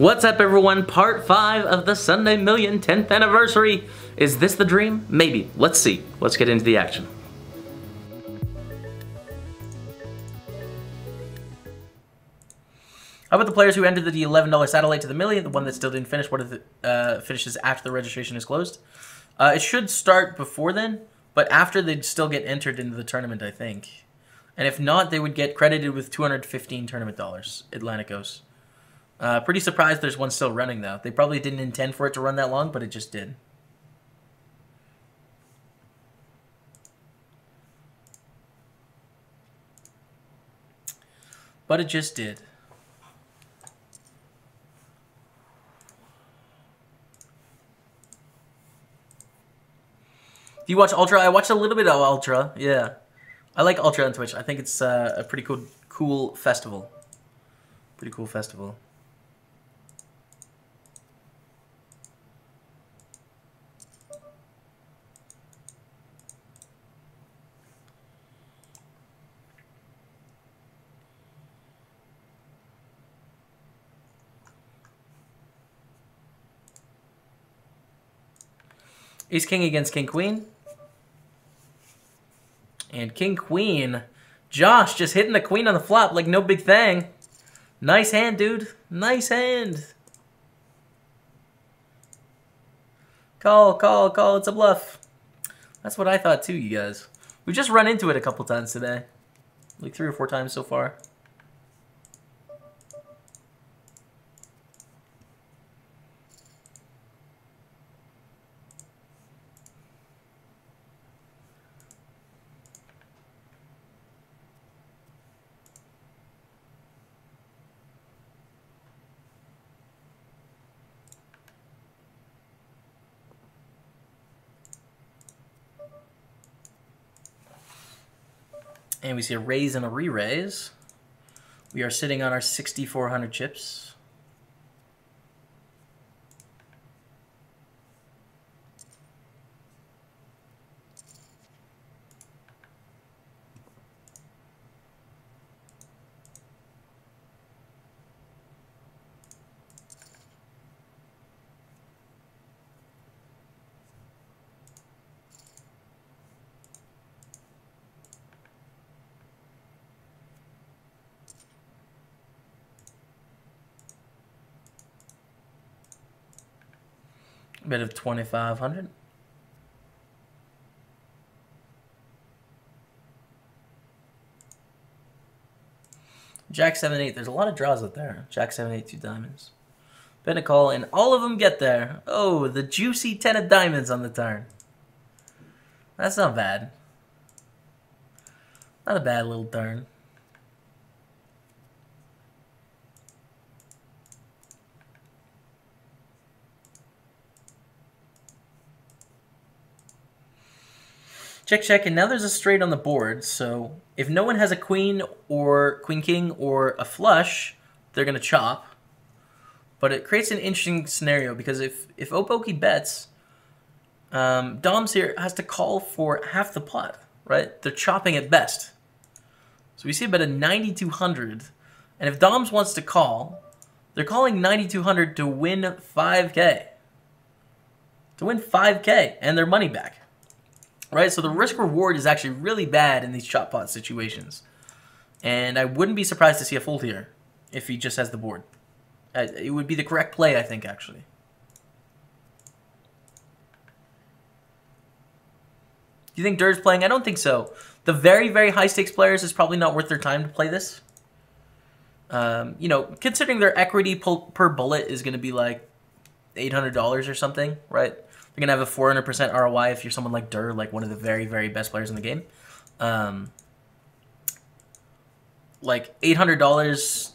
What's up, everyone? Part 5 of the Sunday Million 10th anniversary. Is this the dream? Maybe. Let's see. Let's get into the action. How about the players who entered the $11 satellite to the million, the one that still didn't finish? What if it finishes after the registration is closed? It should start before then, but after they'd still get entered into the tournament, I think. And if not, they would get credited with $215 tournament dollars, Atlanticos. Pretty surprised there's one still running, though. They probably didn't intend for it to run that long, but it just did. But it just did. Do you watch Ultra? I watched a little bit of Ultra, yeah. I like Ultra on Twitch. I think it's a pretty cool festival. Pretty cool festival. Ace King against King Queen. And King Queen. Josh just hitting the Queen on the flop like no big thing. Nice hand, dude. Nice hand. Call, call, call. It's a bluff. That's what I thought too, you guys. We've just run into it a couple times today. Like 3 or 4 times so far. And we see a raise and a re-raise. We are sitting on our 6,400 chips. A bit of 2,500. Jack 7-8. There's a lot of draws out there. Jack 7-8, 2 diamonds. Been a call, and all of them get there. Oh, the juicy 10 of diamonds on the turn. That's not bad. Not a bad little turn. Check, check, and now there's a straight on the board, so if no one has a queen or queen-king or a flush, they're going to chop. But it creates an interesting scenario, because if Opoki bets, Dom's here has to call for half the pot, right? They're chopping at best. So we see about a 9,200, and if Dom's wants to call, they're calling 9,200 to win 5K. To win 5K and their money back. Right, so the risk-reward is actually really bad in these chop pot situations. And I wouldn't be surprised to see a fold here if he just has the board. It would be the correct play, I think, actually. Do you think Durr's playing? I don't think so. The very, very high-stakes players is probably not worth their time to play this. You know, considering their equity per bullet is going to be like $800 or something, right? You're going to have a 400% ROI if you're someone like Durr, like one of the very, very best players in the game. Like $800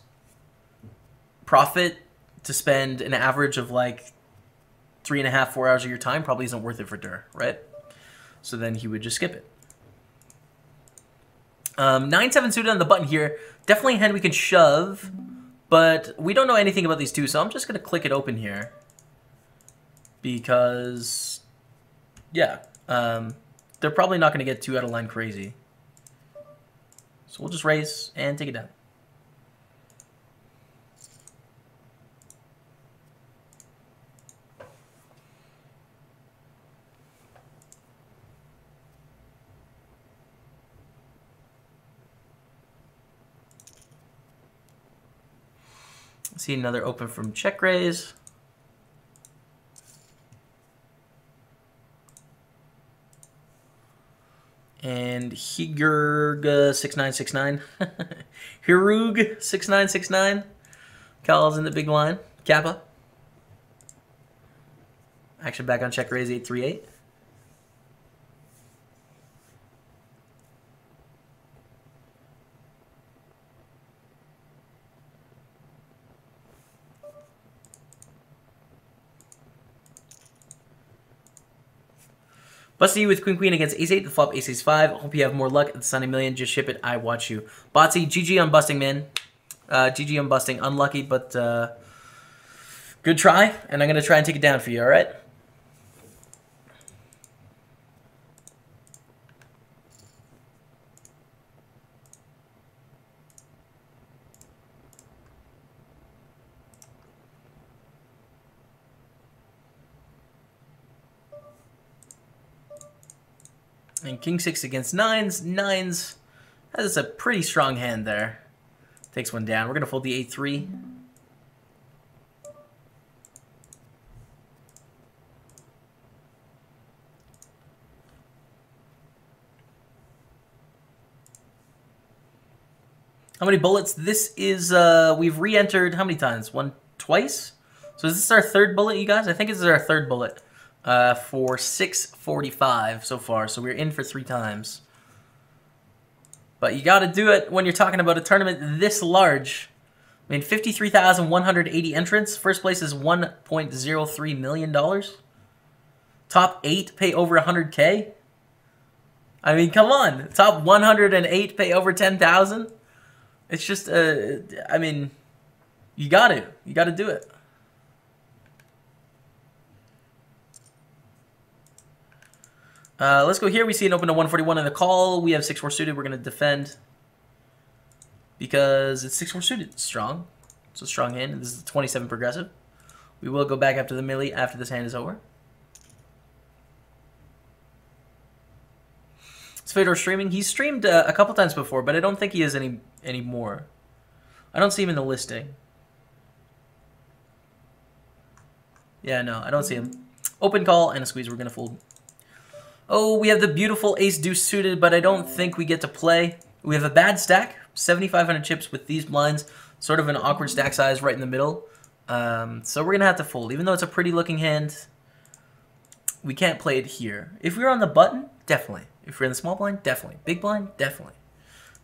profit to spend an average of like 3.5, 4 hours of your time probably isn't worth it for Durr, right? So then he would just skip it. 9-7 suited on the button here. Definitely a hand we can shove, but we don't know anything about these two, so I'm just going to click it open here. Because, yeah, they're probably not going to get too out of line crazy. So we'll just raise and take it down. See another open from check raise. And Higurg 6969. Hirug 6969 calls in the big line. Kappa. Action back on check raise 838. Busty with Queen Queen against Ace 8, the flop Ace Ace 5. Hope you have more luck at the Sunny Million. Just ship it, I watch you. Botsy, GG on busting, man. GG on busting. Unlucky, but good try. And I'm going to try and take it down for you, alright? And King 6 against 9s. 9s has a pretty strong hand there. Takes one down. We're going to fold the 8-3. How many bullets? This is, we've re-entered how many times? Twice? So is this our third bullet, you guys? I think this is our third bullet. For 645 so far, so we're in for 3 times. But you got to do it when you're talking about a tournament this large. I mean, 53,180 entrants. First place is $1.03 million. Top 8 pay over 100K. I mean, come on. Top 108 pay over 10,000. It's just, I mean, you got to do it. Let's go here. We see an open to 141 in the call. We have 6-4 suited. We're going to defend because it's 6-4 suited. It's strong. It's a strong hand. This is 27 progressive. We will go back up to the millie after this hand is over. Is Fedor streaming? He's streamed a couple times before, but I don't think he is any more. I don't see him in the listing. Yeah, no, I don't see him. Open call and a squeeze. We're going to fold. Oh, we have the beautiful ace-deuce suited, but I don't think we get to play. We have a bad stack, 7,500 chips with these blinds, sort of an awkward stack size right in the middle. So we're going to have to fold. Even though it's a pretty-looking hand, we can't play it here. If we were on the button, definitely. If we're in the small blind, definitely. Big blind, definitely.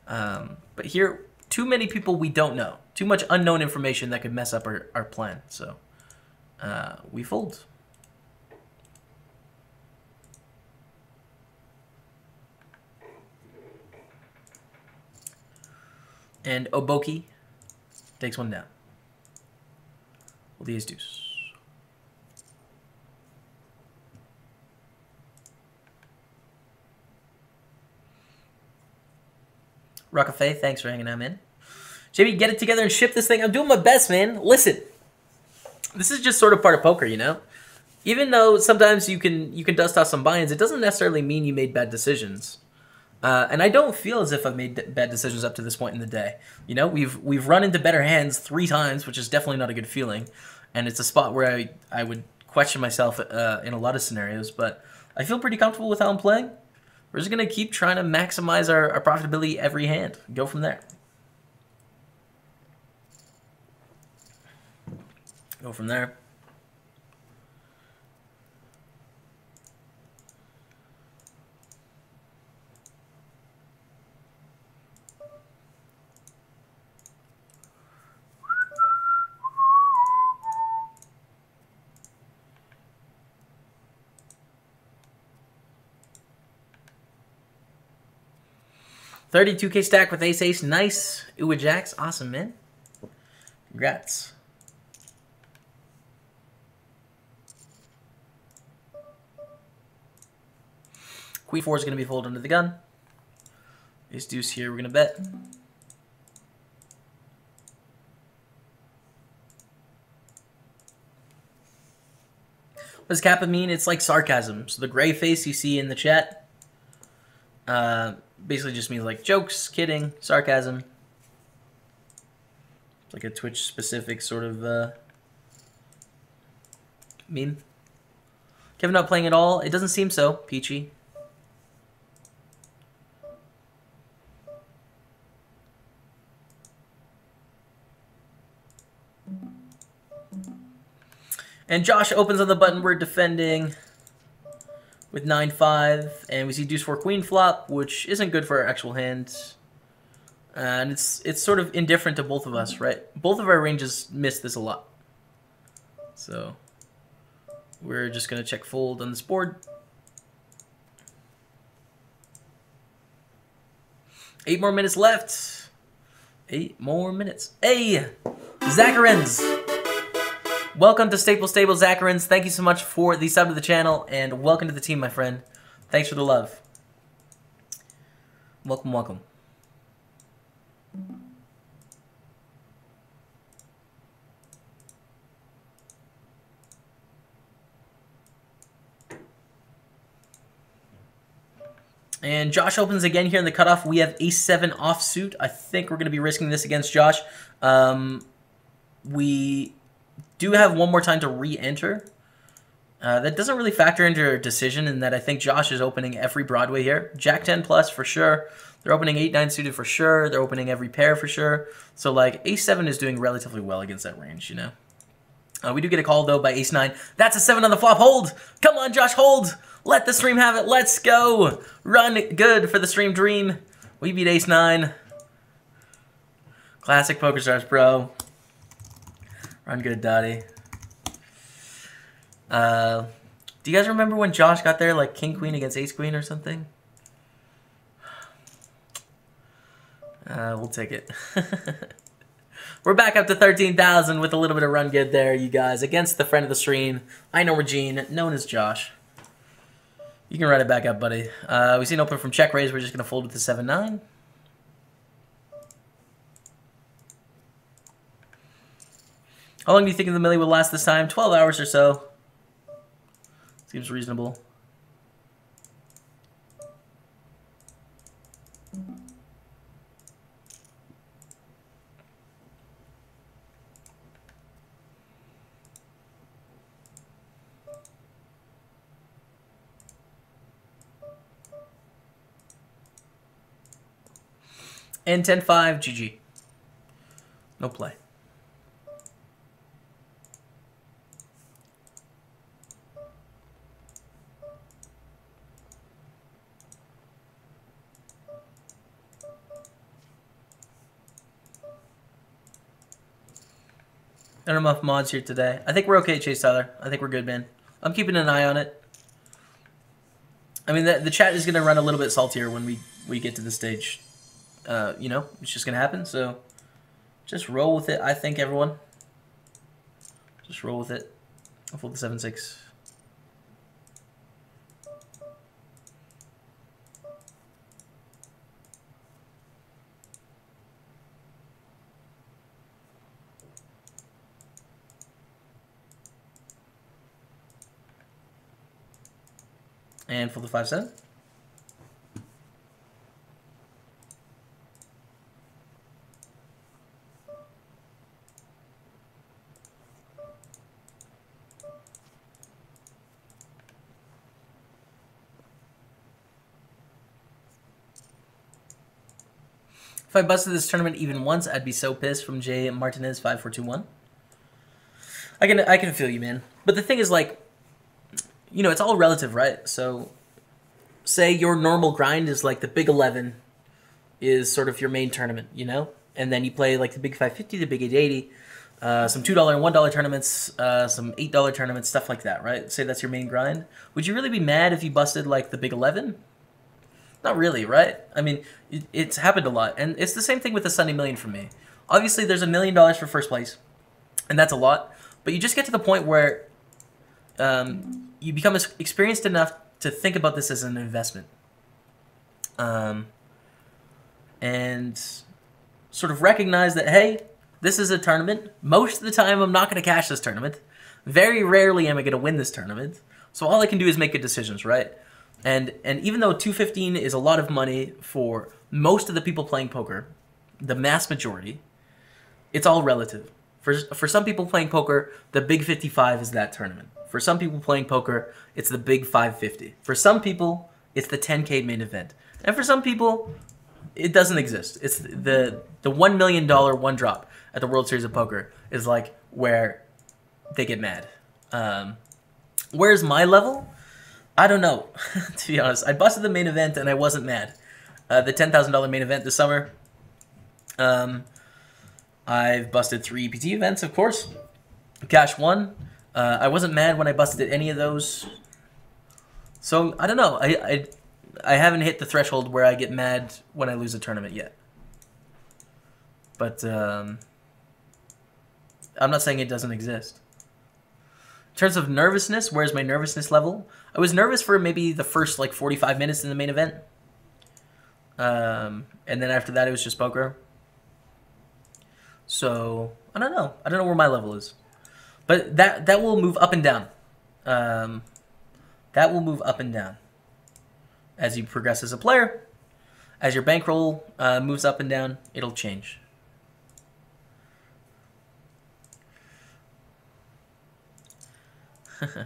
But here, too many people we don't know. Too much unknown information that could mess up our plan. So we fold. And Oboki takes one down. Well, the ace-deuce. Rockafe, thanks for hanging out, man. JB, get it together and ship this thing. I'm doing my best, man. Listen, this is just sort of part of poker, you know? Even though sometimes you can dust off some buy-ins, it doesn't necessarily mean you made bad decisions. And I don't feel as if I've made bad decisions up to this point in the day. You know, we've run into better hands 3 times, which is definitely not a good feeling. And it's a spot where I would question myself in a lot of scenarios. But I feel pretty comfortable with how I'm playing. We're just going to keep trying to maximize our profitability every hand. Go from there. Go from there. $32K stack with ace-ace. Nice. Uwe jacks. Awesome, man. Congrats. Queen 4 is going to be folded under the gun. Ace-deuce here. We're going to bet. What does Kappa mean? It's like sarcasm. So the gray face you see in the chat basically just means like jokes, kidding, sarcasm. It's like a Twitch-specific sort of meme. Kevin not playing at all? It doesn't seem so, Peachy. And Josh opens on the button we're defending with 9-5, and we see deuce 4 queen flop, which isn't good for our actual hand. And it's sort of indifferent to both of us, right? Both of our ranges miss this a lot. So we're just going to check fold on this board. 8 more minutes left. 8 more minutes. Hey, Zacharins. Welcome to Staple Stable, Zacharins. Thank you so much for the sub to the channel, and welcome to the team, my friend. Thanks for the love. Welcome, welcome. And Josh opens again here in the cutoff. We have ace-7 offsuit. I think we're going to be risking this against Josh. We do have one more time to re-enter. That doesn't really factor into our decision in that I think Josh is opening every Broadway here. Jack-10 plus for sure. They're opening 8-9 suited for sure. They're opening every pair for sure. So like ace-7 is doing relatively well against that range, you know. We do get a call though by ace-9. That's a 7 on the flop. Hold! Come on, Josh, hold! Let the stream have it. Let's go! Run good for the stream dream. We beat ace-9. Classic PokerStars, bro. Run good, Dottie. Do you guys remember when Josh got there like king-queen against ace-queen or something? We'll take it. We're back up to 13,000 with a little bit of run good there, you guys, against the friend of the stream. I know Regine, known as Josh. You can run it back up, buddy. We see an open from check raise. We're just going to fold with the 7-9. How long do you think the millie will last this time? 12 hours or so. Seems reasonable. And 10-5, GG. No play. Not enough mods here today. I think we're okay, Chase Tyler. I think we're good, man. I'm keeping an eye on it. I mean, the chat is going to run a little bit saltier when we get to this stage. You know, it's just going to happen. So just roll with it, I think, everyone. Just roll with it. I'll fold the 7-6. And fold the 5-7. If I busted this tournament even once, I'd be so pissed. From Jay Martinez 5421. I can feel you, man. But the thing is, like, you know, it's all relative, right? So, say your normal grind is like the big 11 is sort of your main tournament, you know? And then you play like the big 550, the big 880, some $2 and $1 tournaments, some $8 tournaments, stuff like that, right? Say that's your main grind. Would you really be mad if you busted like the big 11? Not really, right? I mean, it's happened a lot. And it's the same thing with the Sunday Million for me. Obviously, there's $1 million for first place, and that's a lot. But you just get to the point where you become experienced enough to think about this as an investment. And sort of recognize that, hey, this is a tournament. Most of the time, I'm not going to cash this tournament. Very rarely am I going to win this tournament. So all I can do is make good decisions, right? And even though 215 is a lot of money for most of the people playing poker, the mass majority, It's all relative. For some people playing poker, the Big 55 is that tournament. For some people playing poker, it's the Big 550. For some people, it's the 10K main event. And for some people, it doesn't exist. It's the $1 million one drop at the World Series of Poker is like where they get mad. Where's my level? I don't know, to be honest. I busted the main event and I wasn't mad. The $10,000 main event this summer. I've busted 3 EPT events, of course. Cash 1. I wasn't mad when I busted any of those. So, I don't know. I haven't hit the threshold where I get mad when I lose a tournament yet. But, I'm not saying it doesn't exist. In terms of nervousness, where's my nervousness level? I was nervous for maybe the first, like, 45 minutes in the main event. And then after that, it was just poker. So, I don't know. I don't know where my level is. But that will move up and down. That will move up and down. As you progress as a player, as your bankroll moves up and down, it'll change.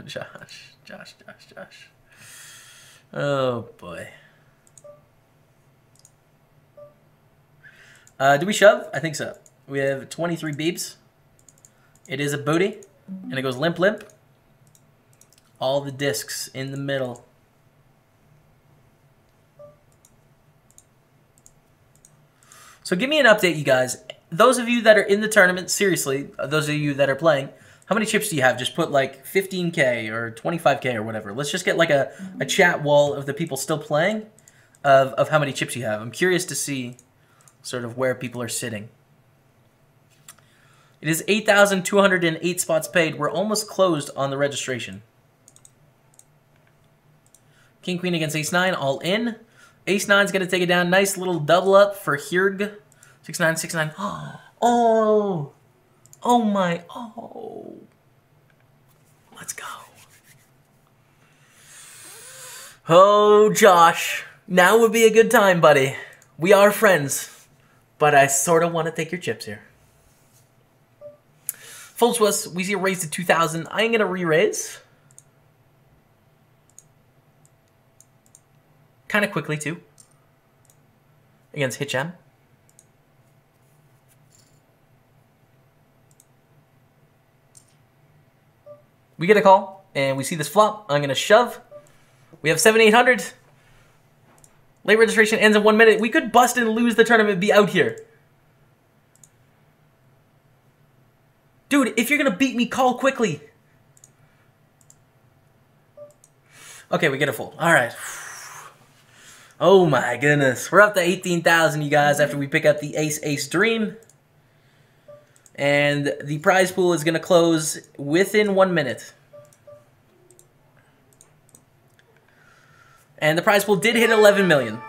Josh. Oh, boy. Do we shove? I think so. We have 23 beeps. It is a booty, and it goes limp. All the discs in the middle. So give me an update, you guys. Those of you that are in the tournament, seriously, those of you that are playing, how many chips do you have? Just put like 15K or 25K or whatever. Let's just get like a chat wall of the people still playing of how many chips you have. I'm curious to see sort of where people are sitting. It is 8,208 spots paid. We're almost closed on the registration. King, Queen against Ace-9, all in. Ace-9's going to take it down. Nice little double up for Hjorg. 6-9, 6-9. Oh! Oh my, oh. Let's go. Oh, Josh. Now would be a good time, buddy. We are friends. But I sort of want to take your chips here. Folds to us. We see a raise to 2,000. I'm going to re-raise. Kind of quickly, too. Against Hitcham. We get a call, and we see this flop. I'm going to shove. We have 7,800. Late registration ends in 1 minute. We could bust and lose the tournament, be out here. Dude, if you're going to beat me, call quickly. Okay, we get a fold. All right. Oh my goodness. We're up to 18,000, you guys, after we pick up the Ace-Ace Dream. And the prize pool is going to close within 1 minute. And the prize pool did hit 11 million.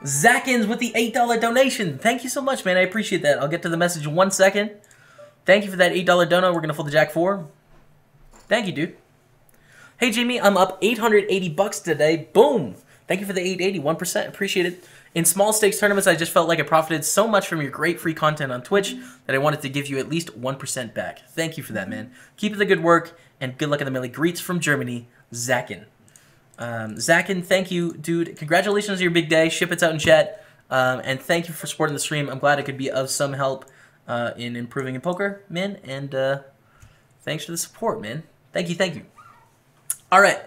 Zackins with the $8 donation. Thank you so much, man. I appreciate that. I'll get to the message in 1 second. Thank you for that $8 dono. We're going to fold the Jack 4. Thank you, dude. Hey, Jamie, I'm up 880 bucks today. Boom. Thank you for the 880. 1%. Appreciate it. In small stakes tournaments, I just felt like I profited so much from your great free content on Twitch that I wanted to give you at least 1% back. Thank you for that, man. Keep up the good work, and good luck in the millie. Greets from Germany, Zackin. Zackin, thank you, dude. Congratulations on your big day. Ship it's out in chat. And thank you for supporting the stream. I'm glad it could be of some help in improving in poker, man. And thanks for the support, man. Thank you, thank you. All right.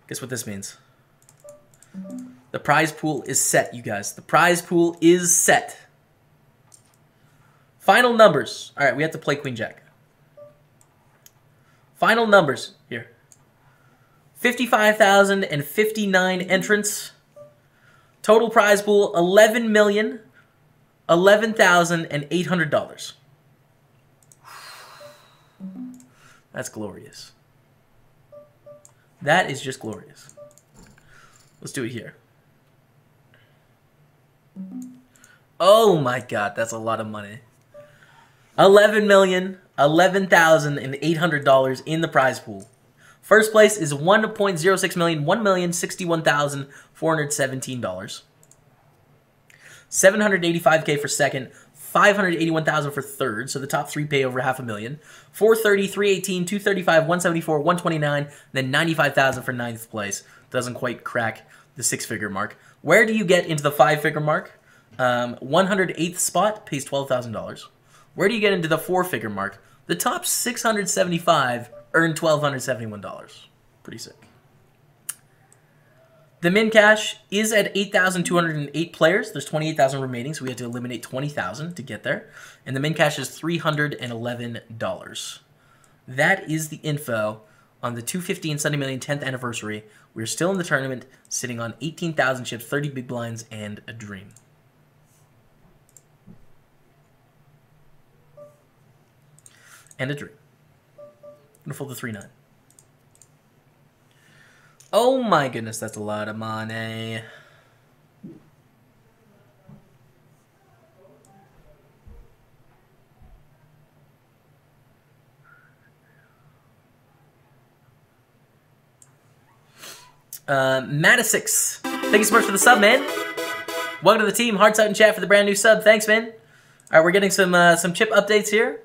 Guess what this means? The prize pool is set, you guys. The prize pool is set. Final numbers. All right, we have to play Queen Jack. Final numbers here. 55,059 entrants. Total prize pool, $11,011,800. That's glorious. That is just glorious. Let's do it here. Oh my God, that's a lot of money. $11,011,800 in the prize pool. First place is 1.06 million, $1,061,417. 785K for second, 581,000 for third, so the top three pay over $500,000. 430, 318, 235, 174, 129, then 95,000 for ninth place. Doesn't quite crack the six-figure mark. Where do you get into the five-figure mark? 108th spot pays $12,000. Where do you get into the four-figure mark? The top 675 earn $1,271. Pretty sick. The min cash is at 8,208 players. There's 28,000 remaining, so we had to eliminate 20,000 to get there. And the min cash is $311. That is the info on the 215 Sunday Million 10th anniversary. We're still in the tournament, sitting on 18,000 chips, 30 big blinds, and a dream. And a dream. I'm gonna fold the 3-9. Oh my goodness, that's a lot of money. Mattisix, thank you so much for the sub, man. Welcome to the team. Hearts out in chat for the brand new sub. Thanks, man. All right, we're getting some chip updates here.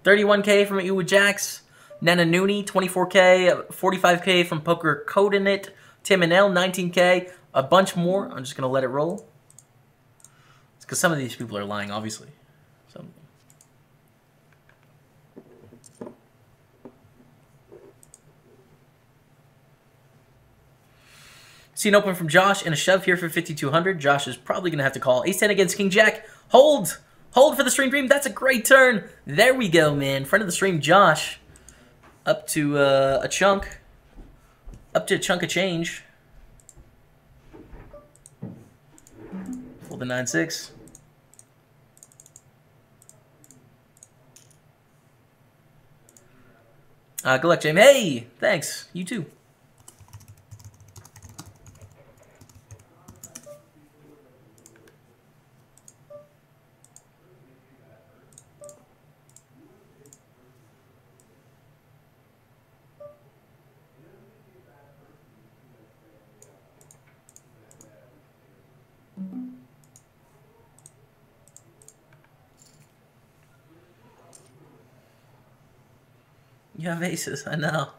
31K from Iwa Jax. Nana Nooney, 24K, 45K from Poker Codenit, Tim and L, 19K, a bunch more. I'm just going to let it roll. It's because some of these people are lying, obviously. See an open from Josh and a shove here for 5,200. Josh is probably going to have to call. Ace-10 against King Jack. Hold! Hold for the stream dream. That's a great turn. There we go, man. Friend of the stream, Josh. Up to a chunk. Up to a chunk of change. Fold the 9-6. Good luck, James. Hey! Thanks. You too. You have aces, I know.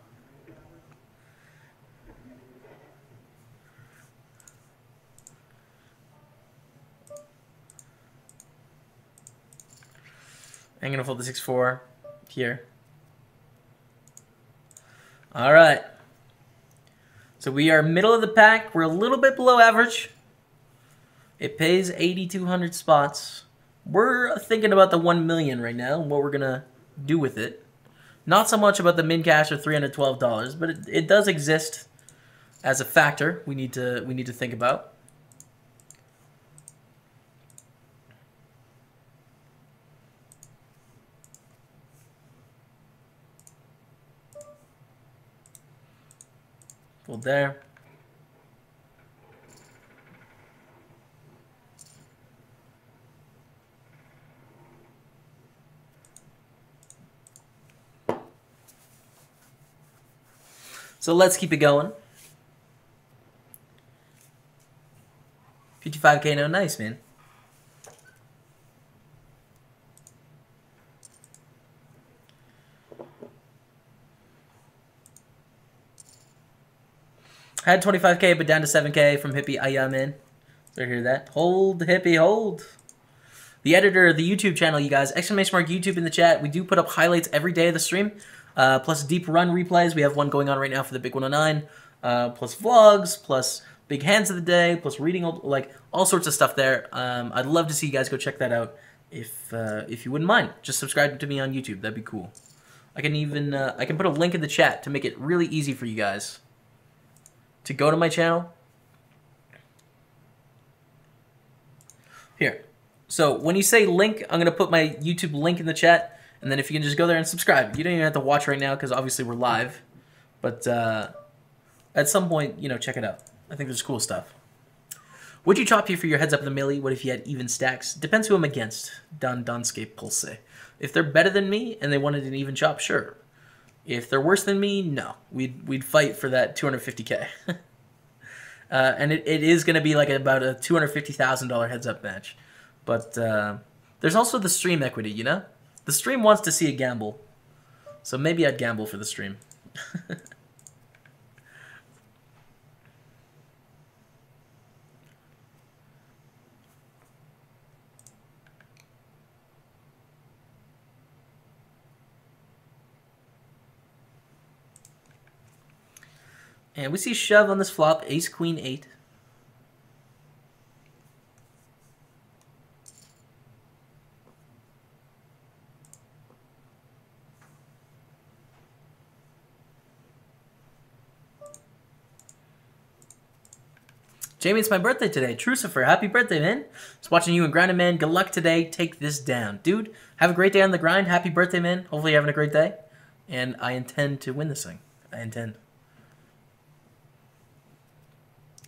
I'm going to fold the 6-4 here. All right. So we are middle of the pack. We're a little bit below average. It pays 8,200 spots. We're thinking about the 1 million right now and what we're going to do with it. Not so much about the min cash of $312, but it does exist as a factor we need to think about. Fold there. So let's keep it going. 55K, no, nice, man. Had 25K, but down to 7K from Hippie Ayamin. Did you hear that? Hold, Hippie, hold. The editor of the YouTube channel, you guys. Exclamation mark YouTube in the chat. We do put up highlights every day of the stream. Plus deep run replays. We have one going on right now for the Big 109. Plus vlogs, plus big hands of the day, plus reading, like all sorts of stuff there. I'd love to see you guys go check that out if you wouldn't mind. Just subscribe to me on YouTube. That'd be cool. I can even I can put a link in the chat to make it really easy for you guys to go to my channel. Here. So when you say link, I'm going to put my YouTube link in the chat. And then if you can just go there and subscribe. You don't even have to watch right now because obviously we're live. But at some point, you know, check it out. I think there's cool stuff. Would you chop here for your heads up in the millie? What if you had even stacks? Depends who I'm against. Danscape Pulse. If they're better than me and they wanted an even chop, sure. If they're worse than me, no. We'd fight for that 250K. And it is going to be like about a $250,000 heads up match. But there's also the stream equity, you know? The stream wants to see a gamble. So maybe I'd gamble for the stream. And we see shove on this flop, ace, queen, 8. Jamie, it's my birthday today. Trucifer, happy birthday, man. Just watching you and grinding, man. Good luck today. Take this down. Dude, have a great day on the grind. Happy birthday, man. Hopefully you're having a great day. And I intend to win this thing. I intend.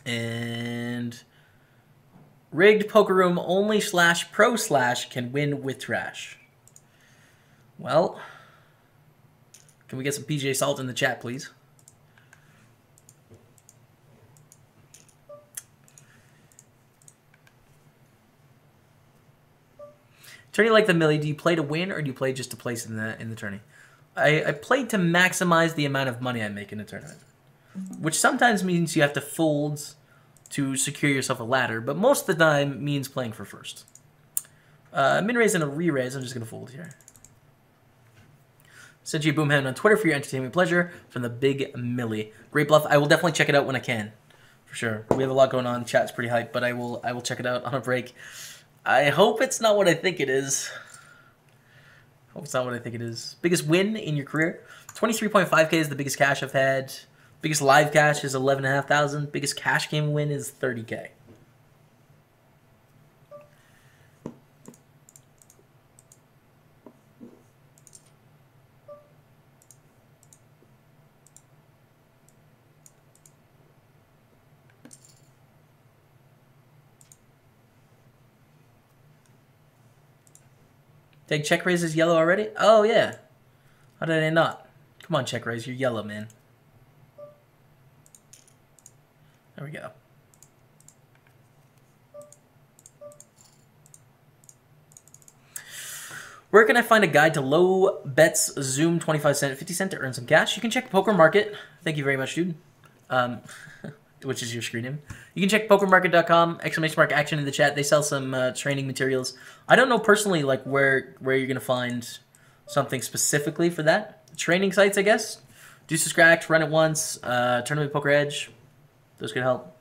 And rigged poker room only / pro / can win with trash. Well, can we get some PJ Salt in the chat, please? Tourney like the Millie, do you play to win or do you play just to place in the tourney? I played to maximize the amount of money I make in a tournament, which sometimes means you have to fold to secure yourself a ladder, but most of the time means playing for first. Min-raise and a re-raise, I'm just going to fold here. Sent you Boomhand on Twitter for your entertainment pleasure from the Big Millie. Great bluff. I will definitely check it out when I can, for sure. We have a lot going on. Chat's pretty hyped, but I will check it out on a break. I hope it's not what I think it is. Hope it's not what I think it is. Biggest win in your career? 23.5K is the biggest cash I've had. Biggest live cash is 11,500. Biggest cash game win is 30K. Take check raise is yellow already? Oh, yeah. How did I not? Come on, check raise. You're yellow, man. There we go. Where can I find a guide to low bets Zoom 25 cent, 50 cent to earn some cash? You can check Poker Market. Thank you very much, dude. Which is your screen name. You can check pokermarket.com, ! action in the chat. They sell some training materials. I don't know personally like where you're going to find something specifically for that. Training sites, I guess. Deuce Scratch, Run It Once, Tournament Poker Edge. Those could help.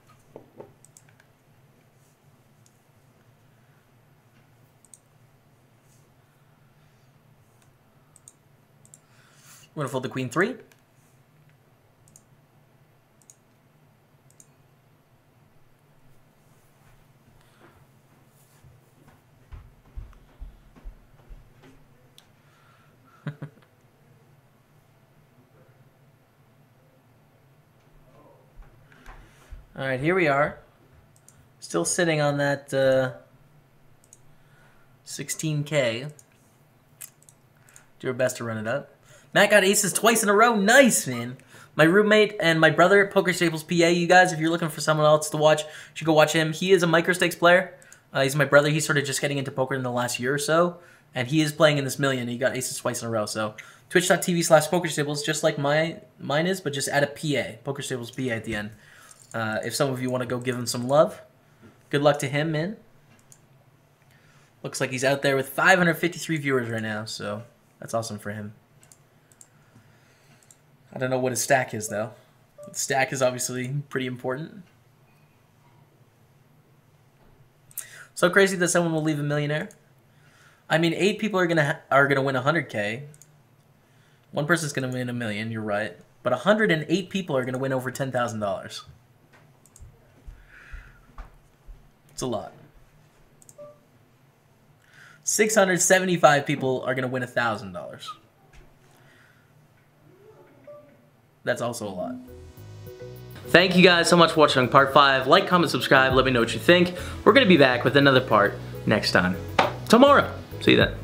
We're going to fold the Queen 3. All right, here we are. Still sitting on that 16K. Do our best to run it up. Matt got aces twice in a row. Nice, man. My roommate and my brother, PokerStars PA, you guys, if you're looking for someone else to watch, you should go watch him. He is a microstakes player. He's my brother. He's sort of just getting into poker in the last year or so. And he is playing in this million. He got aces twice in a row. So twitch.tv/PokerStables, just like mine is, but just add a PA, PokerStables PA at the end. If some of you want to go give him some love, good luck to him, man. Looks like he's out there with 553 viewers right now, so that's awesome for him. I don't know what his stack is, though. The stack is obviously pretty important. So crazy that someone will leave a millionaire. I mean, 8 people are gonna win 100K. One person's gonna win $1 million. You're right, but 108 people are gonna win over $10,000. It's a lot. 675 people are going to win $1,000. That's also a lot. Thank you guys so much for watching part 5. Like, comment, subscribe. Let me know what you think. We're going to be back with another part next time. Tomorrow. See you then.